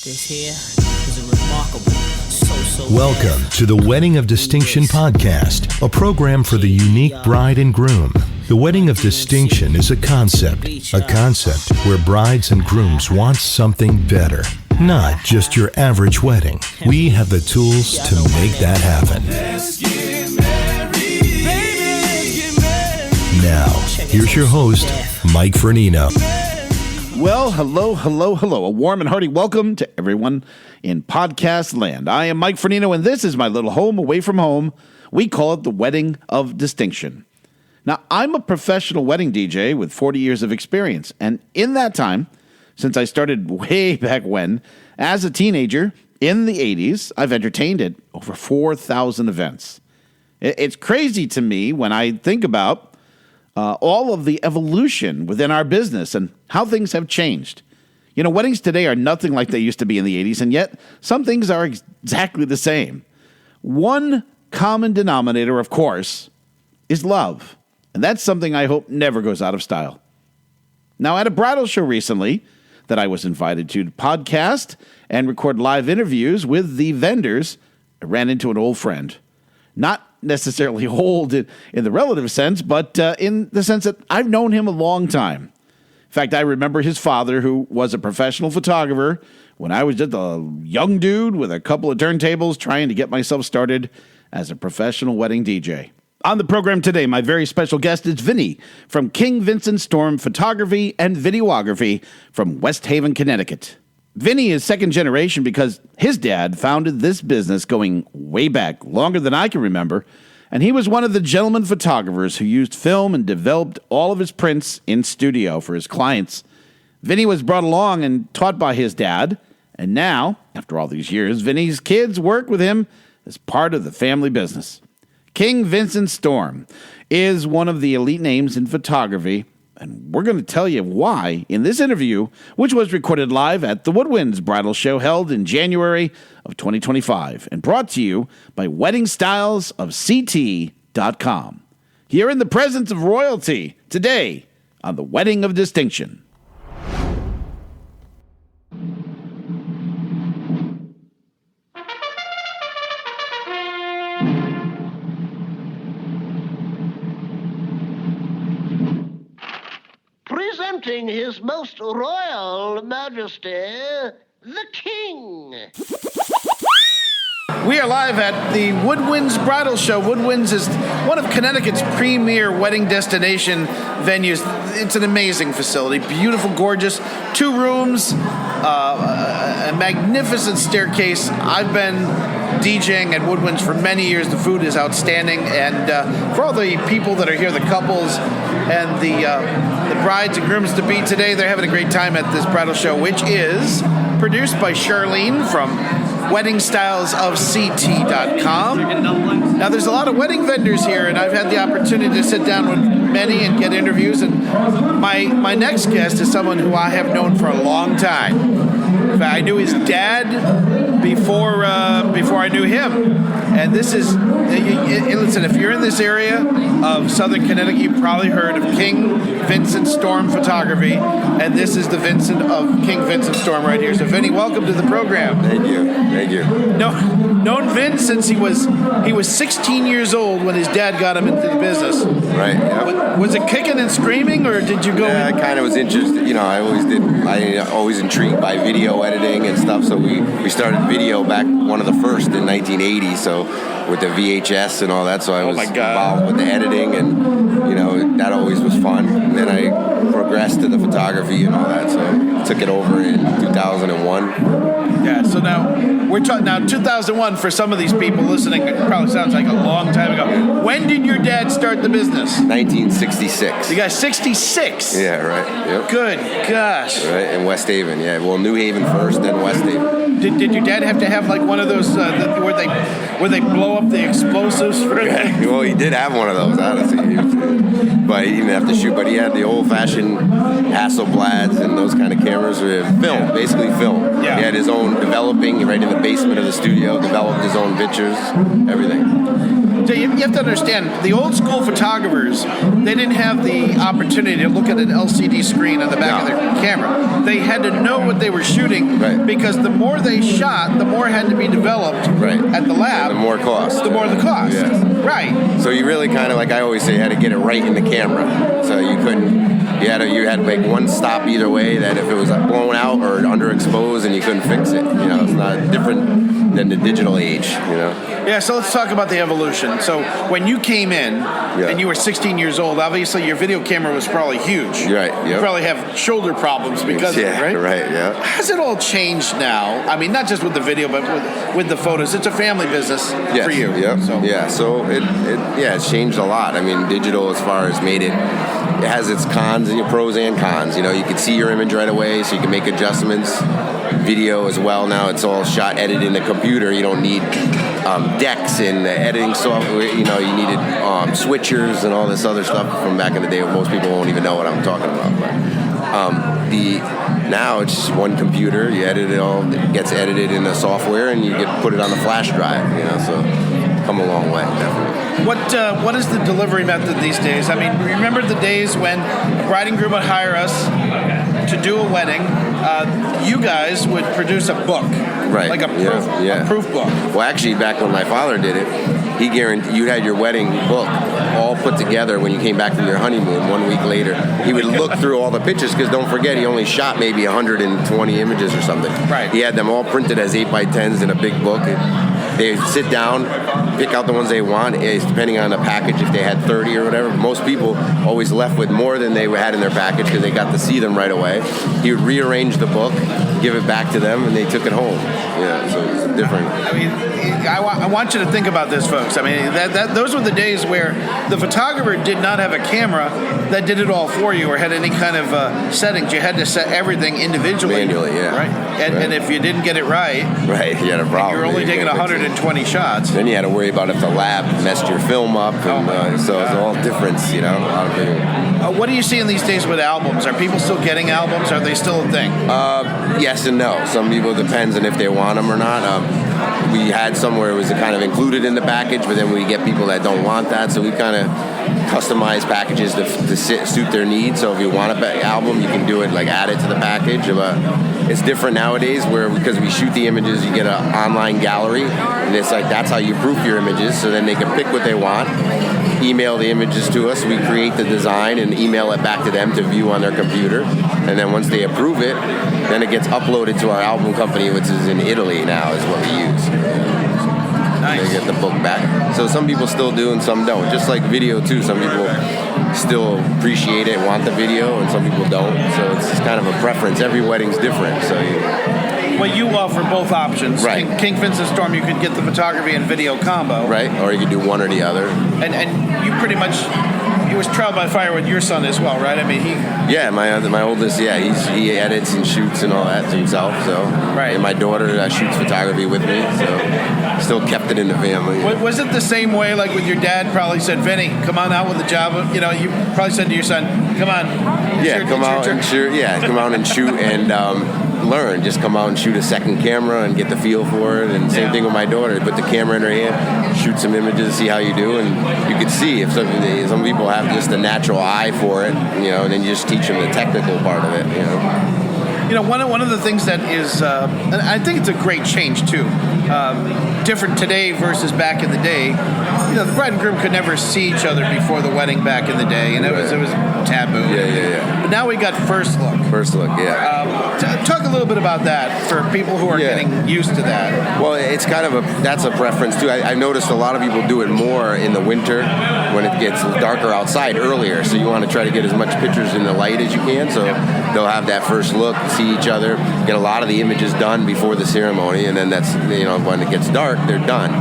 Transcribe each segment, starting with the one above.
This here is a remarkable, Welcome to the Wedding of Distinction podcast, a program for the unique bride and groom. The Wedding of Distinction is a concept where brides and grooms want something better. Not just your average wedding. We have the tools to make that happen. Now, here's your host, Mike Fernino. Well, hello. A warm and hearty welcome to everyone in podcast land. I am Mike Fernino, and this is my little home away from home. We call it the Wedding of Distinction. Now, I'm a professional wedding DJ with 40 years of experience, and in that time, since I started way back when, as a teenager in the 80s, I've entertained at over 4,000 events. It's crazy to me when I think about all of the evolution within our business and how things have changed. You know, weddings today are nothing like they used to be in the 80s, and yet some things are exactly the same. One common denominator, of course, is love, and that's something I hope never goes out of style. Now, at a bridal show recently that I was invited to podcast and record live interviews with the vendors, I ran into an old friend. Not necessarily old in the relative sense, but in the sense that I've known him a long time. In fact, I remember his father, who was a professional photographer, when I was just a young dude with a couple of turntables trying to get myself started as a professional wedding DJ. On the program today, my very special guest is Vinny from King Vincent Storm Photography and Videography from West Haven, Connecticut. Vinny is second generation because his dad founded this business going way back, longer than I can remember, and he was one of the gentleman photographers who used film and developed all of his prints in studio for his clients. Vinny was brought along and taught by his dad, and now, after all these years, Vinny's kids work with him as part of the family business. King Vincent Storm is one of the elite names in photography, and we're going to tell you why in this interview, which was recorded live at the Woodwinds Bridal show held in January of 2025 and brought to you by WeddingStylesOfCT.com. Here in the presence of royalty today on the Wedding of Distinction. Presenting His Most Royal Majesty, the King. We are live at the Woodwinds Bridal show. Woodwinds is one of Connecticut's premier wedding destination venues. It's an amazing facility, beautiful, gorgeous, 2 rooms, a magnificent staircase. I've been DJing at Woodwinds for many years. The food is outstanding, and for all the people that are here, the couples and the brides and grooms to be today, they're having a great time at this bridal show, which is produced by Charlene from WeddingStylesOfCT.com. Now, there's a lot of wedding vendors here, and I've had the opportunity to sit down with many and get interviews, and my next guest is someone who I have known for a long time. In fact, I knew his dad before I knew him. And this is, listen, if you're in this area of Southern Connecticut, you've probably heard of King Vincent Storm Photography, and this is the Vincent of King Vincent Storm right here. So, Vinny, welcome to the program. Thank you. Known Vince since he was 16 years old when his dad got him into the business. Right. Yep. Was it kicking and screaming, or did you go? Yeah, I kind of was interested. You know, I always intrigued by video editing and stuff. So we started video back one of the first in 1980. So with the VHS and all that. So I was involved with the editing, and you know that always was fun. And then I progressed to the photography and all that. So I took it over in 2001. Yeah. So now we're talking 2001 for some of these people listening. It probably sounds like a long time ago. When did your dad start the business? 1966. You got 66. Yeah. Right. Yep. Good gosh. Right in West Haven. Yeah. Well, New Haven first, then West Haven. Did your dad have to have like one of those where they blow up the explosives for yeah, well, he did have one of those, honestly. But he didn't have to shoot. But he had the old-fashioned Hasselblads and those kind of cameras with film, basically film. Yeah. He had his own developing right in the basement of the studio, developed his own pictures, everything. So you have to understand, the old school photographers, they didn't have the opportunity to look at an LCD screen on the back of their camera. They had to know what they were shooting because the more they shot, the more had to be developed at the lab. And the more cost. The more the cost. Yeah. Right. So you really kind of, like I always say, had to get it right in the camera. So you couldn't. You had to make one stop either way. That if it was blown out or underexposed, and you couldn't fix it. It's not different than the digital age. Yeah. So let's talk about the evolution. So when you came in and you were 16 years old, obviously your video camera was probably huge. Right. Yep. You probably have shoulder problems because of it, right? Right. Yeah. Has it all changed now? I mean, not just with the video, but with the photos. It's a family business for you. Yep. So. Yeah. So it's changed a lot. I mean, digital as far as made it. It has its cons and your pros and cons. You can see your image right away, so you can make adjustments. Video as well. Now it's all shot, edited in the computer. You don't need decks and editing software. You needed switchers and all this other stuff from back in the day. Most people won't even know what I'm talking about. But now it's just one computer. You edit it all. It gets edited in the software, and you put it on the flash drive. So come a long way, definitely. What is the delivery method these days? I mean, remember the days when a bride and groom would hire us to do a wedding? You guys would produce a book, like a proof book. Well, actually, back when my father did it, he guaranteed you had your wedding book all put together when you came back from your honeymoon 1 week later. He would look through all the pictures because don't forget, he only shot maybe 120 images or something. Right. He had them all printed as 8x10s in a big book. They sit down, pick out the ones they want, depending on the package, if they had 30 or whatever. Most people always left with more than they had in their package because they got to see them right away. He would rearrange the book, give it back to them, and they took it home. So it's different. I mean, I want you to think about this, folks. I mean, those were the days where the photographer did not have a camera that did it all for you or had any kind of settings. You had to set everything individually. Manually, yeah. Right? And if you didn't get it right, you had a problem. You're only taking 120 shots. Then you had to worry about if the lab messed your film up. And, so it's all difference, a lot of things. What are you seeing these days with albums? Are people still getting albums? Are they still a thing? Yes and no. Some people, it depends on if they want them or not. We had some where it was kind of included in the package, but then we get people that don't want that, so we kind of customize packages to suit their needs. So if you want an album, you can do it, like add it to the package. But it's different nowadays where because we shoot the images, you get an online gallery, and it's like that's how you proof your images, so then they can pick what they want, email the images to us, we create the design and email it back to them to view on their computer, and then once they approve it, then it gets uploaded to our album company, which is in Italy now, is what we use. Nice. They get the book back. So some people still do and some don't. Just like video too, some people still appreciate it, want the video, and some people don't. So it's just kind of a preference. Every wedding's different. So well, you offer both options. Right. King Vincent Storm, you could get the photography and video combo. Right, or you could do one or the other. And you pretty much, he was trial by fire with your son as well, right? I mean, Yeah, my oldest, he edits and shoots and all that himself, so. Right. And my daughter shoots photography with me, so still kept it in the family. Was it the same way, like with your dad probably said, Vinny, come on out with the job? You probably said to your son, come on. Come out and shoot and learn. Just come out and shoot a second camera and get the feel for it. And same thing with my daughter. Put the camera in her hand, shoot some images, see how you do, and you can see if some people have just a natural eye for it, and then you just teach them the technical part of it, One of the things that is, and I think it's a great change too, different today versus back in the day. The bride and groom could never see each other before the wedding back in the day, and it was taboo. Yeah. But now we got first look. First look, yeah. Talk a little bit about that for people who are getting used to that. Well, it's kind of that's a preference too. I've noticed a lot of people do it more in the winter when it gets darker outside earlier. So you want to try to get as much pictures in the light as you can. So they'll have that first look, see each other, get a lot of the images done before the ceremony, and then that's when it gets dark, they're done.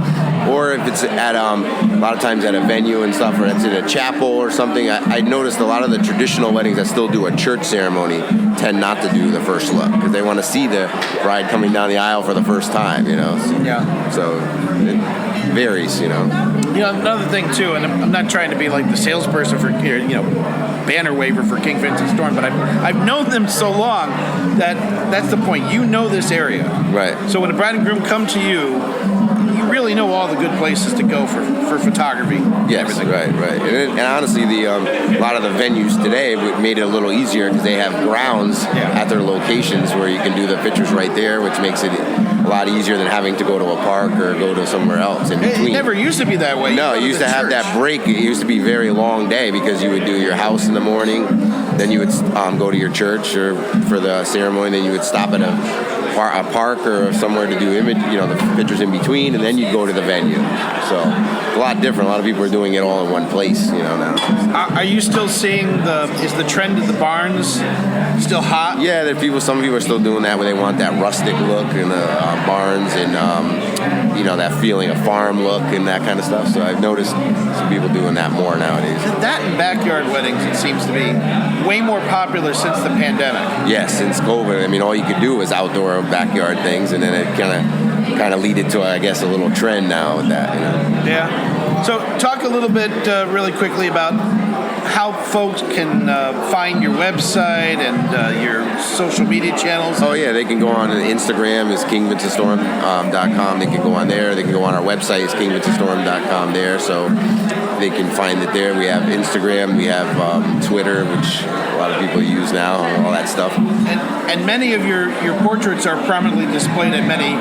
Or if it's at a lot of times at a venue and stuff, or it's in a chapel or something. I noticed a lot of the traditional weddings that still do a church ceremony tend not to do the first look because they want to see the bride coming down the aisle for the first time. So it varies. Another thing too, and I'm not trying to be like the salesperson for banner waver for King Vincent Storm, but I've known them so long that's the point. You know this area, right? So when a bride and groom come to you really know all the good places to go for photography. Yes, everything. right. And honestly, a lot of the venues today made it a little easier because they have grounds at their locations where you can do the pictures right there, which makes it a lot easier than having to go to a park or go to somewhere else in between. It never used to be that way. No, you used to have that break. It used to be a very long day because you would do your house in the morning, then you would go to your church or for the ceremony, then you would stop at a park or somewhere to do the pictures in between, and then you go to the venue. So a lot different. A lot of people are doing it all in one place, now. Are you still seeing is the trend of the barns still hot? Yeah, some people are still doing that where they want that rustic look in the barns and that feeling of farm look and that kind of stuff. So I've noticed some people doing that more nowadays. That and backyard weddings, it seems to be way more popular since the pandemic. Yes, since COVID. I mean, all you could do was outdoor backyard things, and then it kind of leaded to, I guess, a little trend now with that. Yeah. So talk a little bit really quickly about how folks can find your website and your social media channels. Oh, yeah, they can go on Instagram, is KingVincentStorm.com. They can go on there. They can go on our website, is KingVincentStorm.com there. So they can find it there. We have Instagram. We have Twitter, which a lot of people use now, all that stuff. And many of your portraits are prominently displayed at many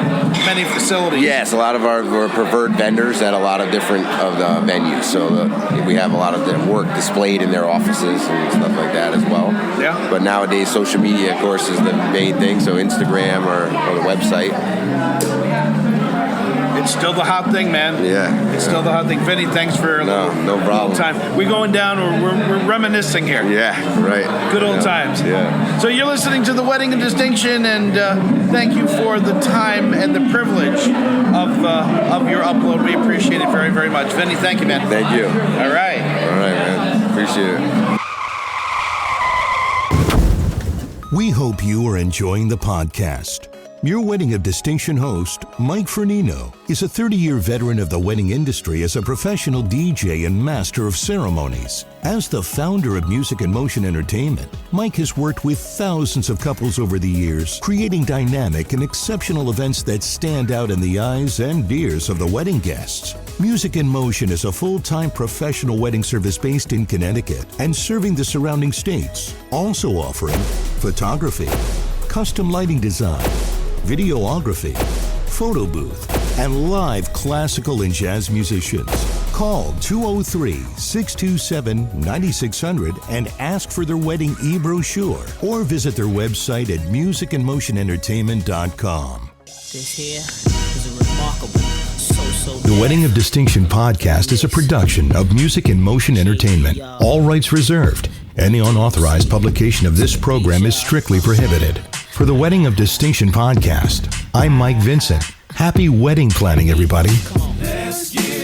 facilities. Yes, a lot of our preferred vendors at a lot of different of the venues. So we have a lot of their work displayed in their offices and stuff like that as well. Yeah. But nowadays, social media, of course, is the main thing. So Instagram or the website. It's still the hot thing, man. Yeah. It's still the hot thing. Vinny, thanks for no problem. Time. We're going down. We're reminiscing here. Yeah, right. Good old times. Yeah. So you're listening to The Wedding of Distinction, and thank you for the time and the privilege of your upload. We appreciate it very, very much. Vinny, thank you, man. Thank you. All right, man. Appreciate it. We hope you are enjoying the podcast. Your Wedding of Distinction host, Mike Fernino, is a 30-year veteran of the wedding industry as a professional DJ and master of ceremonies. As the founder of Music and Motion Entertainment, Mike has worked with thousands of couples over the years, creating dynamic and exceptional events that stand out in the eyes and ears of the wedding guests. Music in Motion is a full-time professional wedding service based in Connecticut and serving the surrounding states, also offering photography, custom lighting design, videography, photo booth, and live classical and jazz musicians. Call 203-627-9600 and ask for their wedding e-brochure or visit their website at musicandmotionentertainment.com. This here is a remarkable The Wedding of Distinction podcast is a production of Music and Motion Entertainment. All rights reserved. Any unauthorized publication of this program is strictly prohibited. For the Wedding of Distinction podcast, I'm Mike Vincent. Happy wedding planning, everybody. Let's get